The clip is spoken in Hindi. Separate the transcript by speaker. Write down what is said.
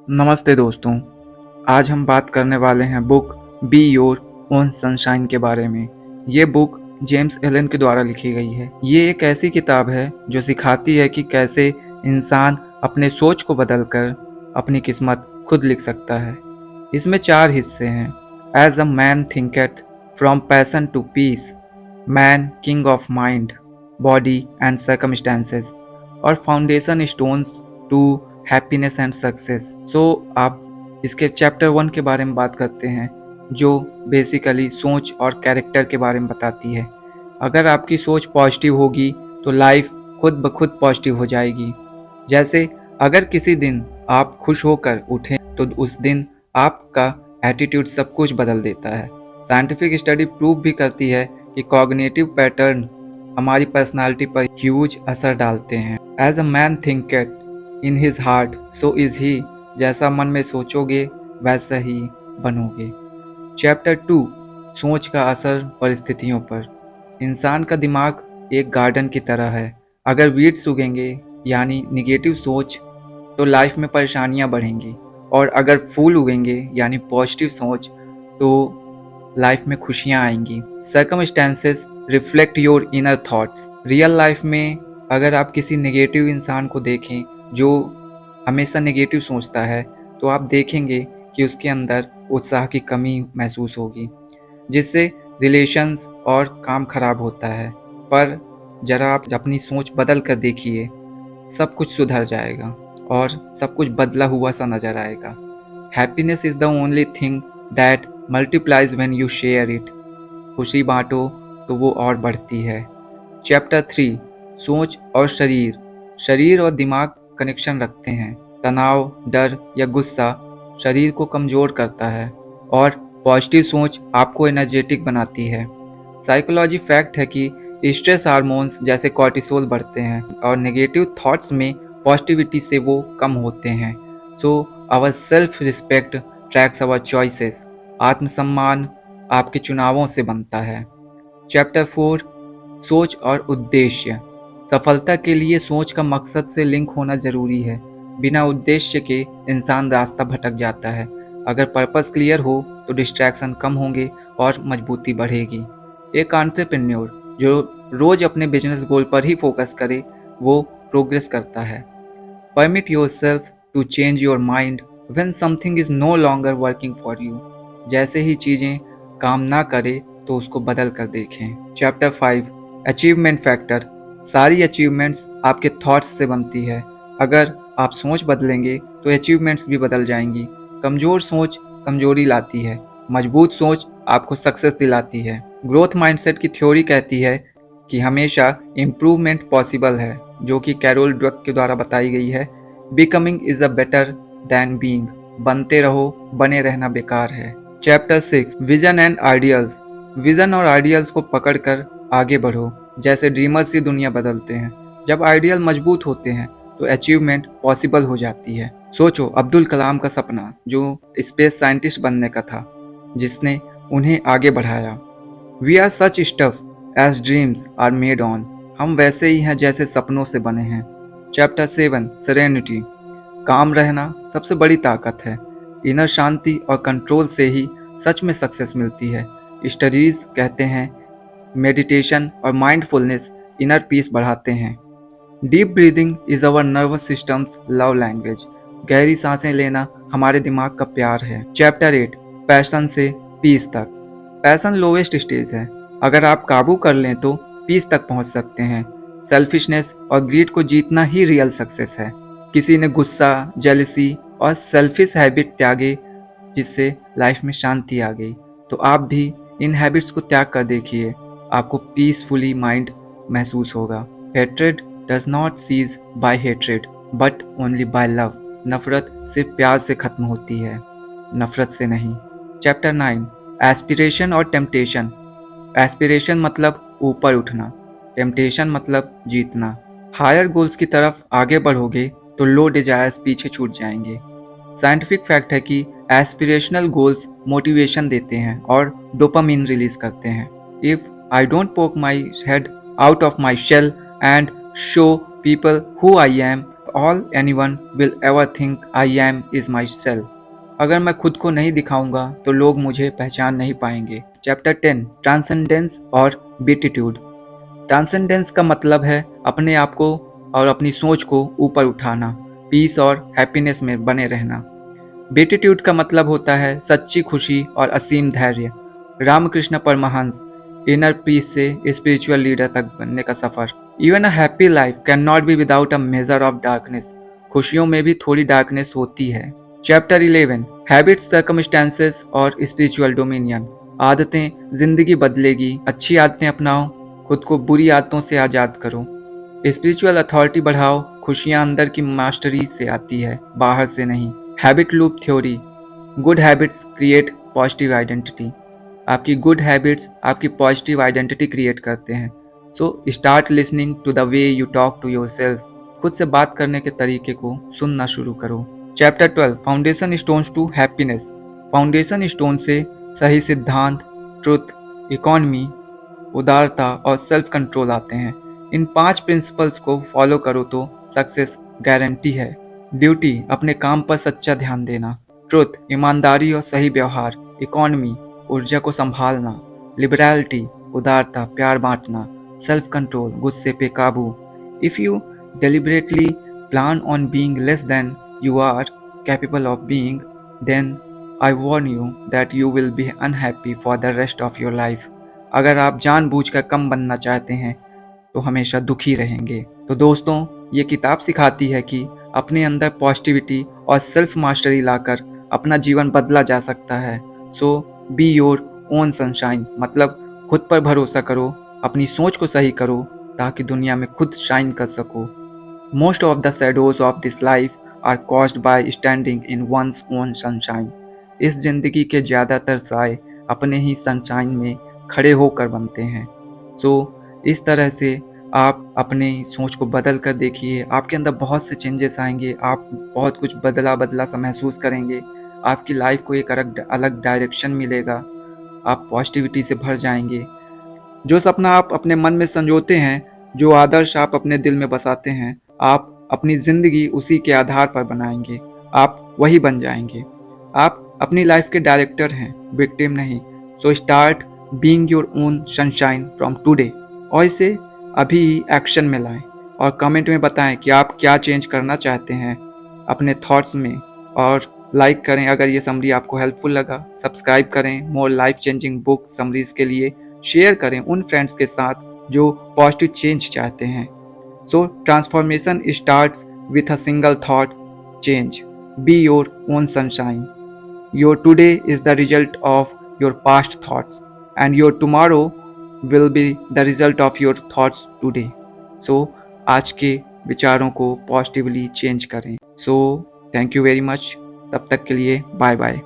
Speaker 1: नमस्ते दोस्तों। आज हम बात करने वाले हैं book be your own sunshine के बारे में। ये बुक जेम्स एलन के द्वारा लिखी गई है। ये एक ऐसी किताब है जो सिखाती है कि कैसे इंसान अपने सोच को बदलकर अपनी किस्मत खुद लिख सकता है। इसमें 4 हिस्से हैं। As a man thinketh, from passion to peace, man king of mind, body and circumstances और foundation stones to happiness and success. आप इसके चैप्टर 1 के बारे में बात करते हैं, जो बेसिकली सोच और कैरेक्टर के बारे में बताती है। अगर आपकी सोच पॉजिटिव होगी तो लाइफ खुद ब खुद पॉजिटिव हो जाएगी। जैसे अगर किसी दिन आप खुश होकर उठें तो उस दिन आपका एटीट्यूड सब कुछ बदल देता है। साइंटिफिक स्टडी प्रूव भी करती है कि कॉग्निटिव पैटर्न हमारी पर्सनालिटी पर ह्यूज असर डालते हैं। As a man thinketh in his heart so is he. जैसा मन में सोचोगे वैसा ही बनोगे। चैप्टर 2, सोच का असर परिस्थितियों पर। इंसान का दिमाग एक गार्डन की तरह है। अगर वीड्स उगेंगे यानी निगेटिव सोच तो लाइफ में परेशानियां बढ़ेंगी, और अगर फूल उगेंगे यानी पॉजिटिव सोच तो लाइफ में खुशियां आएंगी। Circumstances reflect your inner thoughts. Real life में अगर आप किसी नेगेटिव इंसान को देखें जो हमेशा नेगेटिव सोचता है, तो आप देखेंगे कि उसके अंदर उत्साह की कमी महसूस होगी, जिससे रिलेशंस और काम खराब होता है। पर जरा आप अपनी सोच बदल कर देखिए, सब कुछ सुधर जाएगा और सब कुछ बदला हुआ सा नजर आएगा। Happiness is the only thing that multiplies when you share it. खुशी बांटो तो वो और बढ़ती है। चैप्टर 3, सोच और शरीर। शरीर और दिमाग कनेक्शन रखते हैं। तनाव, डर या गुस्सा शरीर को कमज़ोर करता है, और पॉजिटिव सोच आपको एनर्जेटिक बनाती है। साइकोलॉजी फैक्ट है कि स्ट्रेस हार्मोन्स जैसे कॉर्टिसोल बढ़ते हैं, और नेगेटिव थॉट्स में पॉजिटिविटी से वो कम होते हैं। So our self respect tracks our choices. आत्मसम्मान आपके चुनावों से बनता है। चैप्टर 4, सोच और उद्देश्य। सफलता के लिए सोच का मकसद से लिंक होना जरूरी है। बिना उद्देश्य के इंसान रास्ता भटक जाता है। अगर पर्पस क्लियर हो तो डिस्ट्रैक्शन कम होंगे और मजबूती बढ़ेगी। एक एंटरप्रेन्योर जो रोज अपने बिजनेस गोल पर ही फोकस करे, वो प्रोग्रेस करता है। Permit yourself to change your mind when something is no longer working for you. जैसे ही चीज़ें काम ना करे तो उसको बदल कर देखें। Chapter 5, achievement factor. सारी अचीवमेंट्स आपके थॉट्स से बनती है। अगर आप सोच बदलेंगे तो अचीवमेंट्स भी बदल जाएंगी। कमज़ोर सोच कमजोरी लाती है, मजबूत सोच आपको सक्सेस दिलाती है। ग्रोथ माइंडसेट की थ्योरी कहती है कि हमेशा इम्प्रूवमेंट पॉसिबल है, जो कि कैरोल ड्वेक के द्वारा बताई गई है। Becoming is a better than being. बनते रहो, बने रहना बेकार है। Chapter 6, vision and ideals. Vision और आइडियल्स को पकड़कर आगे बढ़ो। जैसे ड्रीमर्स ही दुनिया बदलते हैं। जब आइडियल मजबूत होते हैं तो अचीवमेंट पॉसिबल हो जाती है। सोचो अब्दुल कलाम का सपना, जो स्पेस साइंटिस्ट बनने का था, जिसने उन्हें आगे बढ़ाया। We are such stuff as dreams are made on. हम वैसे ही हैं जैसे सपनों से बने हैं। Chapter 7, serenity. काम रहना सबसे बड़ी ताकत है। इनर शांति और कंट्रोल से ही सच में सक्सेस मिलती है। स्टडीज कहते हैं मेडिटेशन और माइंडफुलनेस इनर पीस बढ़ाते हैं। Deep breathing is our nervous systems love language. गहरी सांसें लेना हमारे दिमाग का प्यार है। चैप्टर 8, पैशन से पीस तक। पैशन लोवेस्ट स्टेज है। अगर आप काबू कर लें तो पीस तक पहुंच सकते हैं। सेल्फिशनेस और ग्रीड को जीतना ही रियल सक्सेस है। किसी ने गुस्सा, जेलसी और सेल्फिश हैबिट त्यागे, जिससे लाइफ में शांति आ गई। तो आप भी इन हैबिट्स को त्याग कर देखिए, आपको पीसफुली माइंड महसूस होगा। Hatred does not cease by hatred but only by love. नफरत सिर्फ प्यार से खत्म होती है, नफरत से नहीं। चैप्टर 9, एस्पिरेशन और टेम्पटेशन। एस्पिरेशन मतलब ऊपर उठना, टेम्पटेशन मतलब जीतना। हायर गोल्स की तरफ आगे बढ़ोगे तो लो डिजायर्स पीछे छूट जाएंगे। साइंटिफिक फैक्ट है कि एस्पिरेशनल गोल्स मोटिवेशन देते हैं और डोपामिन रिलीज करते हैं। If I don't poke my head out of my shell and show people who I am, all anyone will ever think I am is myself. अगर मैं खुद को नहीं दिखाऊंगा तो लोग मुझे पहचान नहीं पाएंगे। चैप्टर 10, ट्रांसेंडेंस और बीटिट्यूड। ट्रांसेंडेंस का मतलब है अपने आप को और अपनी सोच को ऊपर उठाना, पीस और हैप्पीनेस में बने रहना। बीटिट्यूड का मतलब होता है सच्ची खुशी और असीम धैर्य। रामकृष्ण परमहंस, इनर पीस से स्पिरिचुअल लीडर तक बनने का सफर। Even a happy life can not be without a measure of darkness. खुशियों में भी थोड़ी डार्कनेस होती है। चैप्टर 11, हैबिट्स, सर्कमस्टेंसेस और स्पिरिचुअल डोमिनियन। आदतें जिंदगी बदलेगी, अच्छी आदतें अपनाओ, खुद को बुरी आदतों से आज़ाद करो। स्पिरिचुअल अथॉरिटी बढ़ाओ, खुशियाँ अंदर की मास्टरी से आती है, बाहर से नहीं। Habit loop theory, good habits create positive identity. आपकी गुड हैबिट्स आपकी पॉजिटिव आइडेंटिटी क्रिएट करते हैं। So start listening to the way you talk to yourself. खुद से बात करने के तरीके को सुनना शुरू करो। Chapter 12, foundation stones to happiness. Foundation stone से सही सिद्धांत, ट्रुथ, इकोनॉमी, उदारता और सेल्फ कंट्रोल आते हैं। इन 5 प्रिंसिपल्स को फॉलो करो तो सक्सेस गारंटी है। ड्यूटी, अपने काम पर सच्चा ध्यान देना। ट्रुथ, ईमानदारी और सही व्यवहार। इकोनॉमी, ऊर्जा को संभालना। लिबरलिटी, उदारता, प्यार बांटना। सेल्फ कंट्रोल, गुस्से पे काबू। If you deliberately plan on being less than you are capable of being, then I warn you that you will be unhappy for the rest of your life. अगर आप जानबूझकर कम बनना चाहते हैं तो हमेशा दुखी रहेंगे। तो दोस्तों, ये किताब सिखाती है कि अपने अंदर पॉजिटिविटी और सेल्फ मास्टरी लाकर अपना जीवन बदला जा सकता है। सो बी योर ओन सनशाइन, मतलब खुद पर भरोसा करो, अपनी सोच को सही करो ताकि दुनिया में खुद शाइन कर सको। Most of the shadows of this life are caused by standing in one's own sunshine. इस जिंदगी के ज़्यादातर साए अपने ही सनशाइन में खड़े होकर बनते हैं। इस तरह से आप अपने सोच को बदल कर देखिए, आपके अंदर बहुत से चेंजेस आएंगे, आप बहुत कुछ बदला बदला सा महसूस करेंगे, आपकी लाइफ को एक अलग डायरेक्शन मिलेगा, आप पॉजिटिविटी से भर जाएंगे। जो सपना आप अपने मन में संजोते हैं, जो आदर्श आप अपने दिल में बसाते हैं, आप अपनी ज़िंदगी उसी के आधार पर बनाएंगे, आप वही बन जाएंगे। आप अपनी लाइफ के डायरेक्टर हैं, विक्टिम नहीं। So start being your own sunshine from today, और इसे अभी ही एक्शन में लाएं और कमेंट में बताएं कि आप क्या चेंज करना चाहते हैं अपने थॉट्स में। और लाइक करें अगर ये समरी आपको हेल्पफुल लगा, सब्सक्राइब करें more life changing book summaries के लिए, शेयर करें उन फ्रेंड्स के साथ जो पॉजिटिव चेंज चाहते हैं। So transformation starts with a single thought change. Be your own sunshine. Your today is the result of your past thoughts, and your tomorrow will be the result of your thoughts today. So आज के विचारों को पॉजिटिवली चेंज करें। So thank you very much. तब तक के लिए बाय बाय।